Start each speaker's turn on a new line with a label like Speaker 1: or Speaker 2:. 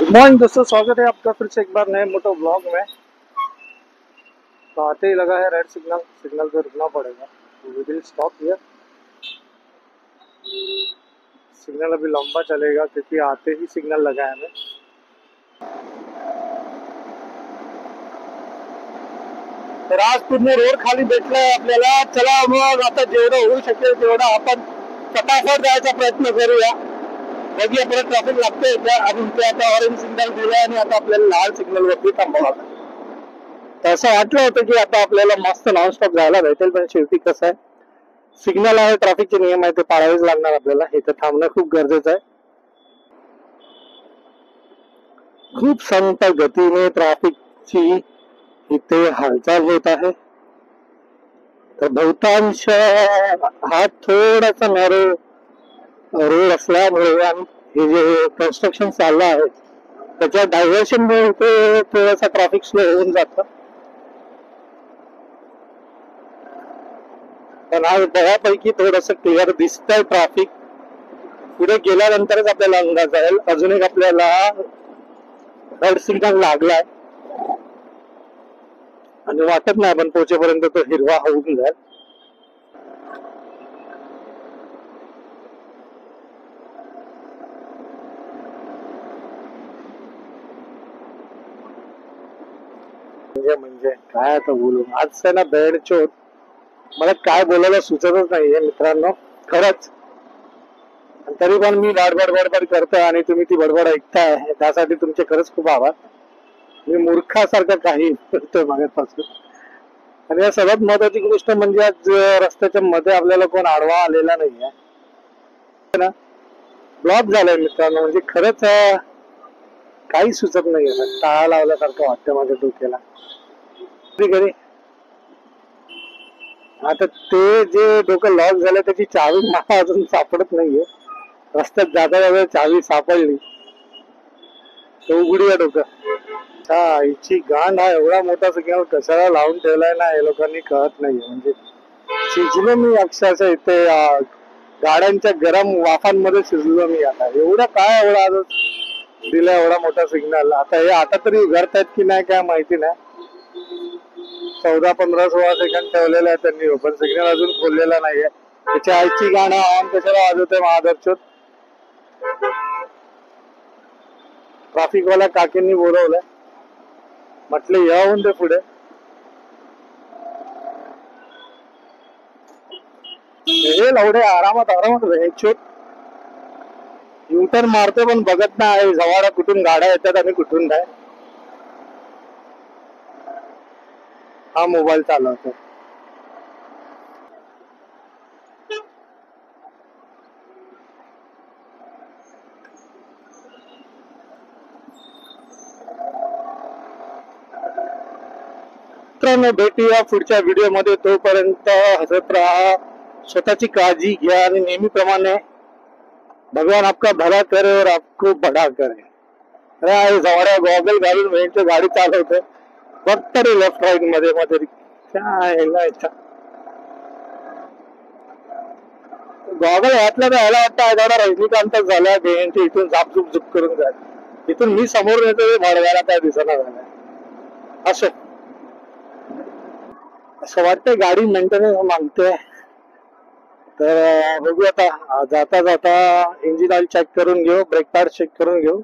Speaker 1: Morning दोस्तों, स्वागत है आपका फिर से एक बार नए मोटो ब्लॉग में। तो आते ही लगा है रेड सिग्नल। सिग्नल पे रुकना पड़ेगा। We will stop here. Signal अभी लंबा चलेगा क्योंकि आते ही सिग्नल लगा है हमें। तर आज पूर्ण रोड खाली भेटलाय आपल्याला। चला मग आता जेवढं होऊ शकेल तेवढं आपण फटाफट जायचा प्रयत्न करूया। बघूया परत ट्रॅफिक लागतोय का। आपण ते आता ऑरेंज सिग्नल दिलाय आणि आता आपल्याला लाल सिग्नल वरती थांबावं लागेल। असं वाटलं होतं की आता आपल्याला मस्त नॉनस्टॉप जायला भेटेल, पण शेवटी कसं आहे, सिग्नल आहे, ट्रॅफिकचे नियम आहे, ते पाळावेच लागणार आपल्याला। इथे थांबणं खूप गरजेचं आहे। खूप संत गतीने ट्रॅफिकची इथे हालचाल होत आहे। तर बहुतांश हा थोडासा नॅरो रोड असल्यामुळे आणि हे जे कन्स्ट्रक्शन चाललं आहे त्याच्या डायव्हर्शन मुळे इथे थोडासा ट्रॅफिक स्लो होऊन जातं। पण आज बऱ्यापैकी थोडस क्लिअर दिसतंय ट्रॅफिक। पुढे गेल्यानंतरच आपल्याला अंदाज येईल। अजून एक आपल्याला रेड सिग्नल लागलाय आणि वाटत नाही आपण पोहोचेपर्यंत तो हिरवा होऊन जाईल। म्हणजे काय आता बोलू आज ना बेड चोट। मला काय बोलायला सुचतच नाहीये मित्रांनो, खरंच। तरी पण मी बडबड करतोय आणि तुम्ही ती बडबड ऐकताय, त्यासाठी तुमचे खरंच खूप आभार। मी मूर्खासारखं काही करतोय मागेपासून। आणि या सगळ्यात महत्वाची गोष्ट म्हणजे आज रस्त्याच्या मध्ये आपल्याला कोण आडवा आलेला नाहीये ना। ब्लॉक झालाय मित्रांनो, म्हणजे खरंच काही सुचत नाहीये। टाळा लावल्यासारखं वाटतं माझ्या डोक्याला कधी। आता ते जे डोकं लॉक झालं त्याची चावी मला अजून सापडत नाहीये। रस्त्यात जाता जाता चावी सापडली तर उघडूया डोकं। हिची गांड हा एवढा मोठा सिग्नल कशाला लावून ठेवलाय ना हे लोकांनी कळत नाहीये। म्हणजे शिजलो मी अक्षरशः इथे गाड्यांच्या गरम वाफांमध्ये शिजलो मी। आता एवढं काय एवढा दिला एवढा मोठा सिग्नल। आता तरी उघडतायत की नाही काय माहिती नाही। 14, 15, 16 सेकंड ठेवलेलं आहे त्यांनी, पण सिग्नल अजून खोललेला नाहीये। त्याच्या आईची गाणं ऑन कशाला वाजवतोय महादर्शक। ट्रॅफिक वाल्या काकींनी बोलवलंय, म्हटलं येऊन दे पुढे। हे लावडे आरामात आरामात युटर्न मारतो पण बघत नाही जवळ कुठून गाड्या येतात आणि कुठून नाही। हा मोबाईल चालवतो। मित्रांनो, भेटूया पुढच्या व्हिडिओ मध्ये। तोपर्यंत हसत राहा, स्वतःची काळजी घ्या आणि नेहमीप्रमाणे भगवान आपका भला करे और आपको बड़ा करे। अरे जवळ गॉगल घालून वेळची गाडी चालवते, फक्त लेफ्ट राईट मध्ये मध्ये गॉगल घातला तर ह्याला वाटतं एखादा रजनीकांतच झाला भेंची इथून झापझुप झुप करून जाईल। इथून मी समोर येतो भडव्याला काय दिसना झालाय। असं वाटतंय गाडी मेंटेनन्स मागते। तर बघू आता जाता जाता इंजिन ऑइल चेक करून घेऊ, ब्रेक पॅड चेक करून घेऊ